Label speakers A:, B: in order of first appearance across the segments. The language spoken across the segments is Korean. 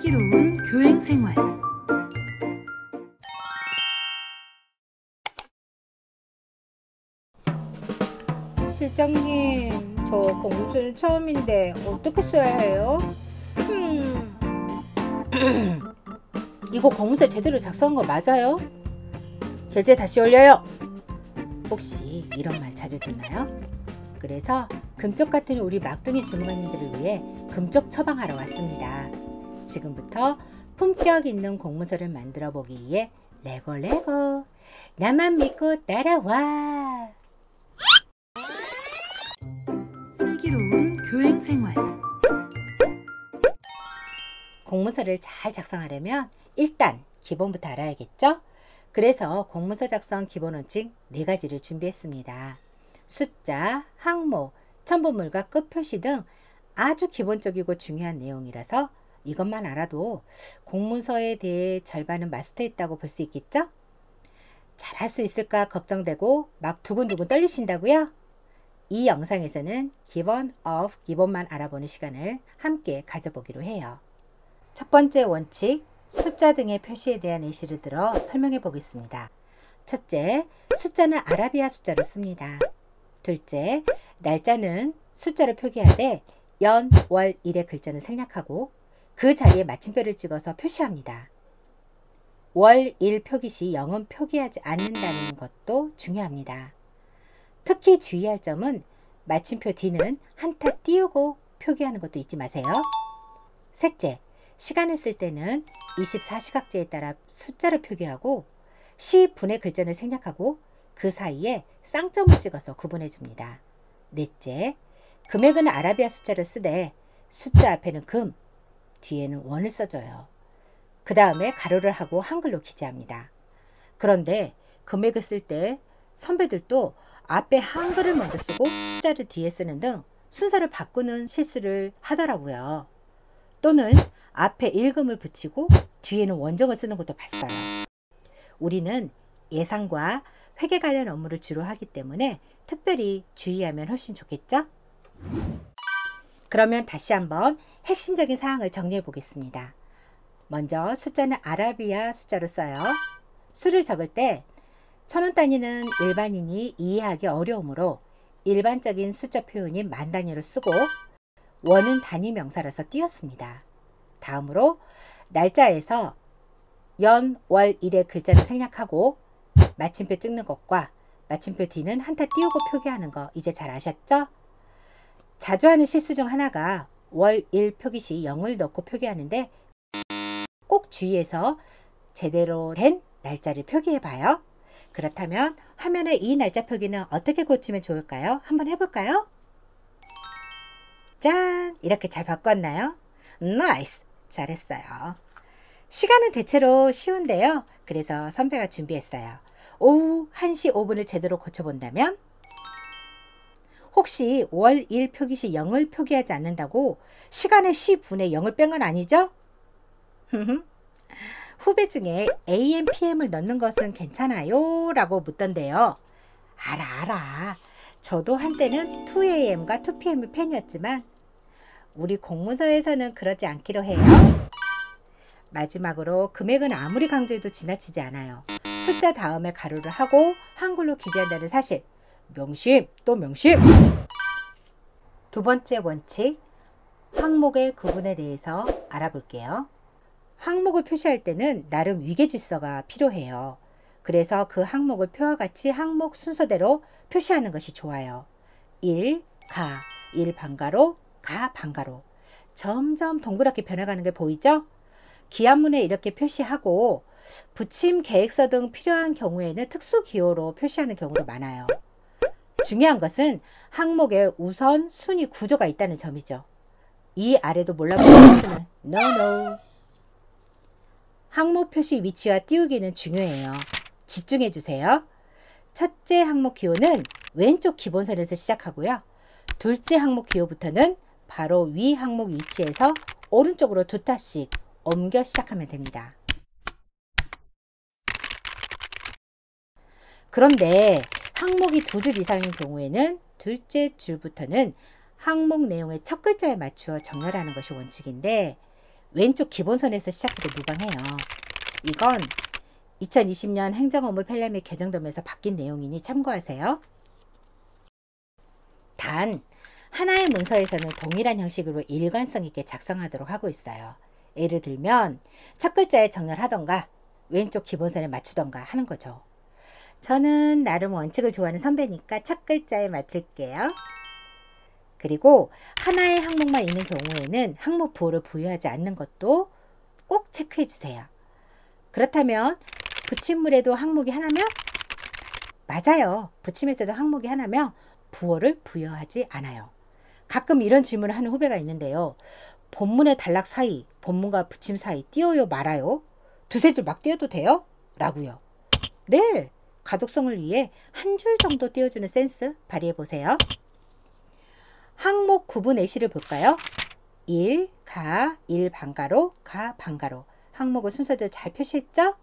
A: 슬기로운 교행생활.
B: 실장님, 저 공무원 처음인데 어떻게 써야 해요? 이거 공문서 제대로 작성한 거 맞아요? 결제 다시 올려요. 혹시 이런 말 자주 듣나요? 그래서 금쪽 같은 우리 막둥이 주무관님들을 위해 금쪽 처방하러 왔습니다. 지금부터 품격 있는 공문서를 만들어 보기 위해 레고 나만 믿고 따라와.
A: 슬기로운 교행생활.
B: 공문서를 잘 작성하려면 일단 기본부터 알아야겠죠? 그래서 공문서 작성 기본 원칙 4가지를 준비했습니다. 숫자, 항목, 첨부물과 끝표시 등 아주 기본적이고 중요한 내용이라서 이것만 알아도 공문서에 대해 절반은 마스터했다고 볼 수 있겠죠? 잘할 수 있을까 걱정되고 막 두근두근 떨리신다고요? 이 영상에서는 기본만 알아보는 시간을 함께 가져보기로 해요. 첫 번째 원칙, 숫자 등의 표시에 대한 예시를 들어 설명해 보겠습니다. 첫째, 숫자는 아라비아 숫자로 씁니다. 둘째, 날짜는 숫자로 표기하되 연, 월, 일의 글자는 생략하고 그 자리에 마침표를 찍어서 표시합니다. 월, 일 표기 시 0은 표기하지 않는다는 것도 중요합니다. 특히 주의할 점은 마침표 뒤는 한타 띄우고 표기하는 것도 잊지 마세요. 셋째, 시간을 쓸 때는 24시각제에 따라 숫자로 표기하고 시, 분의 글자는 생략하고 그 사이에 쌍점을 찍어서 구분해 줍니다. 넷째, 금액은 아라비아 숫자를 쓰되 숫자 앞에는 금, 뒤에는 원을 써줘요. 그 다음에 가로를 하고 한글로 기재합니다. 그런데 금액을 쓸 때 선배들도 앞에 한글을 먼저 쓰고 숫자를 뒤에 쓰는 등 순서를 바꾸는 실수를 하더라고요. 또는 앞에 일금을 붙이고 뒤에는 원정을 쓰는 것도 봤어요. 우리는 예상과 회계 관련 업무를 주로 하기 때문에 특별히 주의하면 훨씬 좋겠죠? 그러면 다시 한번 핵심적인 사항을 정리해 보겠습니다. 먼저 숫자는 아라비아 숫자로 써요. 수를 적을 때 1000원 단위는 일반인이 이해하기 어려우므로 일반적인 숫자 표현인 만 단위로 쓰고 원은 단위 명사라서 띄었습니다. 다음으로 날짜에서 연, 월, 일의 글자를 생략하고 마침표 찍는 것과 마침표 뒤는 한타 띄우고 표기하는 거 이제 잘 아셨죠? 자주 하는 실수 중 하나가 월, 일 표기 시 0을 넣고 표기하는데 꼭 주의해서 제대로 된 날짜를 표기해 봐요. 그렇다면 화면에 이 날짜 표기는 어떻게 고치면 좋을까요? 한번 해볼까요? 짠! 이렇게 잘 바꿨나요? 나이스! 잘했어요. 시간은 대체로 쉬운데요. 그래서 선배가 준비했어요. 오후 1시 5분을 제대로 고쳐본다면 혹시 월, 일 표기 시 0을 표기하지 않는다고 시간의 시분의 0을 뺀 건 아니죠? 후배 중에 AM, PM을 넣는 것은 괜찮아요? 라고 묻던데요. 알아. 저도 한때는 2AM과 2PM의 팬이었지만 우리 공문서에서는 그러지 않기로 해요. 마지막으로 금액은 아무리 강조해도 지나치지 않아요. 숫자 다음에 가로를 하고 한글로 기재한다는 사실. 명심 또 명심! 두 번째 원칙, 항목의 구분에 대해서 알아볼게요. 항목을 표시할 때는 나름 위계질서가 필요해요. 그래서 그 항목을 표와 같이 항목 순서대로 표시하는 것이 좋아요. 1, 가, 1 반가로, 가 반가로. 점점 동그랗게 변해가는 게 보이죠? 기한문에 이렇게 표시하고 붙임 계획서 등 필요한 경우에는 특수 기호로 표시하는 경우도 많아요. 중요한 것은 항목에 우선 순위 구조가 있다는 점이죠. 이 아래도 몰라보는 것은 no. 항목 표시 위치와 띄우기는 중요해요. 집중해 주세요. 첫째 항목 기호는 왼쪽 기본선에서 시작하고요. 둘째 항목 기호부터는 바로 위 항목 위치에서 오른쪽으로 2타씩 옮겨 시작하면 됩니다. 그런데 항목이 2줄 이상인 경우에는 둘째 줄부터는 항목 내용의 첫 글자에 맞추어 정렬하는 것이 원칙인데 왼쪽 기본선에서 시작해도 무방해요. 이건 2020년 행정업무 편량 및 개정되면서 바뀐 내용이니 참고하세요. 단, 하나의 문서에서는 동일한 형식으로 일관성 있게 작성하도록 하고 있어요. 예를 들면 첫 글자에 정렬하던가 왼쪽 기본선에 맞추던가 하는 거죠. 저는 나름 원칙을 좋아하는 선배니까 첫 글자에 맞출게요. 그리고 하나의 항목만 있는 경우에는 항목 부호를 부여하지 않는 것도 꼭 체크해 주세요. 그렇다면 붙임물에도 항목이 하나면? 맞아요. 붙임에서도 항목이 하나면 부호를 부여하지 않아요. 가끔 이런 질문을 하는 후배가 있는데요. 본문의 단락 사이, 본문과 붙임 사이 띄워요 말아요? 두세 줄 막 띄워도 돼요? 라고요. 네, 가독성을 위해 한 줄 정도 띄워주는 센스 발휘해 보세요. 항목 구분 예시를 볼까요? 1, 가, 1 반가로, 가 반가로. 항목을 순서대로 잘 표시했죠?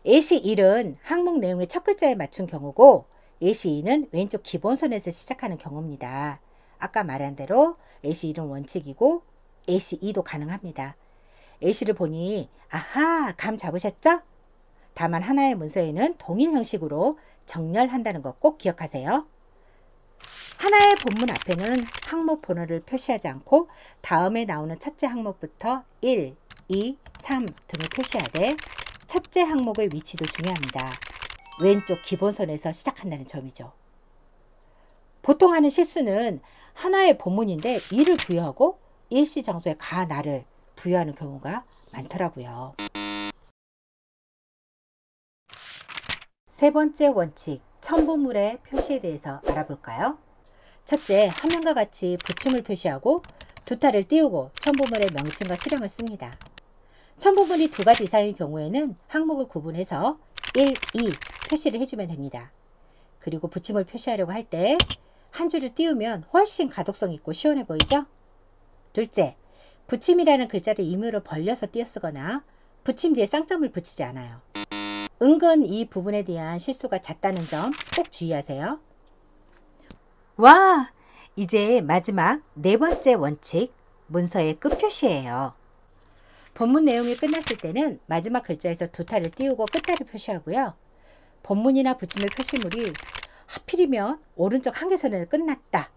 B: 예시 1은 항목 내용의 첫 글자에 맞춘 경우고 예시 2는 왼쪽 기본선에서 시작하는 경우입니다. 아까 말한 대로 예시 1은 원칙이고 예시 2도 가능합니다. 예시를 보니 아하, 감 잡으셨죠? 다만 하나의 문서에는 동일 형식으로 정렬한다는 거 꼭 기억하세요. 하나의 본문 앞에는 항목 번호를 표시하지 않고 다음에 나오는 첫째 항목부터 1, 2, 3 등을 표시하되 첫째 항목의 위치도 중요합니다. 왼쪽 기본선에서 시작한다는 점이죠. 보통 하는 실수는 하나의 본문인데 이를 부여하고 일시 장소에 가, 나를 부여하는 경우가 많더라고요. 세 번째 원칙, 첨부물의 표시에 대해서 알아볼까요? 첫째, 화면과 같이 붙임을 표시하고 두 탈을 띄우고 첨부물의 명칭과 수령을 씁니다. 첨부물이 두 가지 이상의 경우에는 항목을 구분해서 1, 2 표시를 해주면 됩니다. 그리고 붙임을 표시하려고 할 때 한 줄을 띄우면 훨씬 가독성 있고 시원해 보이죠? 둘째, 붙임이라는 글자를 임의로 벌려서 띄어쓰거나 붙임 뒤에 쌍점을 붙이지 않아요. 은근 이 부분에 대한 실수가 잦다는 점 꼭 주의하세요. 와! 이제 마지막 네 번째 원칙, 문서의 끝 표시예요. 본문 내용이 끝났을 때는 마지막 글자에서 두 탈을 띄우고 끝자를 표시하고요. 본문이나 붙임의 표시물이 하필이면 오른쪽 한계선에 끝났다.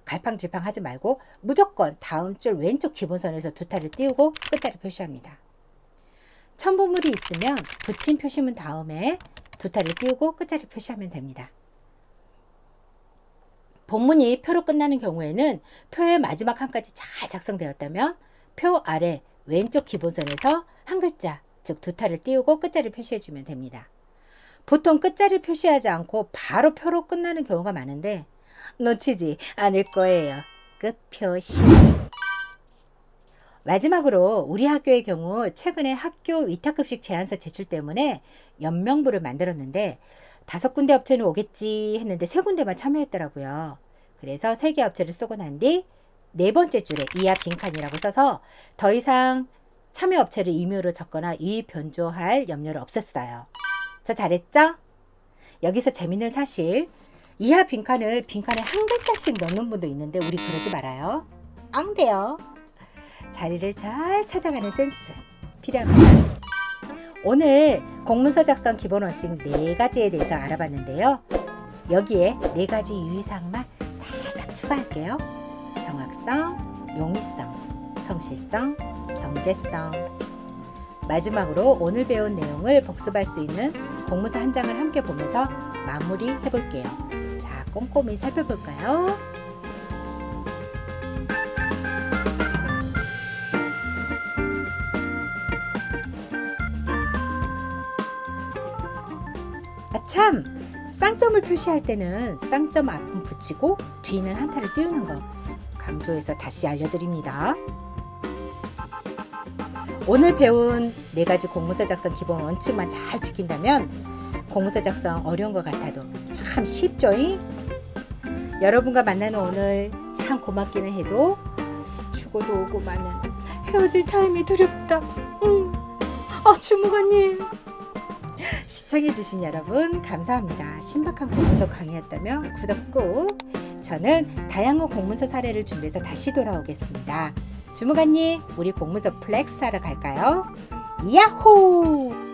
B: 갈팡질팡 하지 말고 무조건 다음 줄 왼쪽 기본선에서 두 탈을 띄우고 끝자를 표시합니다. 첨부물이 있으면 붙임 표시문 다음에 두 탈을 띄우고 끝자를 표시하면 됩니다. 본문이 표로 끝나는 경우에는 표의 마지막 한까지 잘 작성되었다면 표 아래 왼쪽 기본선에서 한 글자, 즉 두 탈을 띄우고 끝자를 표시해주면 됩니다. 보통 끝자를 표시하지 않고 바로 표로 끝나는 경우가 많은데 놓치지 않을 거예요. 끝 표시. 마지막으로 우리 학교의 경우 최근에 학교 위탁급식 제안서 제출 때문에 연명부를 만들었는데 5군데 업체는 오겠지 했는데 3군데만 참여했더라고요. 그래서 3개 업체를 쓰고 난 뒤 네 번째 줄에 이하 빈칸이라고 써서 더 이상 참여 업체를 임의로 적거나 이의 변조할 염려를 없앴어요. 저 잘했죠? 여기서 재밌는 사실, 이하 빈칸을 빈칸에 한 글자씩 넣는 분도 있는데 우리 그러지 말아요. 안 돼요. 자리를 잘 찾아가는 센스 필요합니다. 오늘 공문서 작성 기본 원칙 4가지에 대해서 알아봤는데요. 여기에 4가지 유의사항만 살짝 추가할게요. 정확성, 용이성, 성실성, 경제성. 마지막으로 오늘 배운 내용을 복습할 수 있는 공문서 한 장을 함께 보면서 마무리 해볼게요. 자, 꼼꼼히 살펴볼까요? 참! 쌍점을 표시할 때는 쌍점 앞은 붙이고 뒤는 한 탈을 띄우는 거 강조해서 다시 알려드립니다. 오늘 배운 4가지 공문서 작성 기본 원칙만 잘 지킨다면 공문서 작성 어려운 것 같아도 참 쉽죠잉? 여러분과 만나는 오늘 참 고맙기는 해도 죽어도 오고 마는 헤어질 타임이 두렵다. 주무관님, 시청해주신 여러분 감사합니다. 신박한 공문서 강의였다면 구독 꾹. 저는 다양한 공문서 사례를 준비해서 다시 돌아오겠습니다. 주무관님, 우리 공문서 플렉스 하러 갈까요? 야호!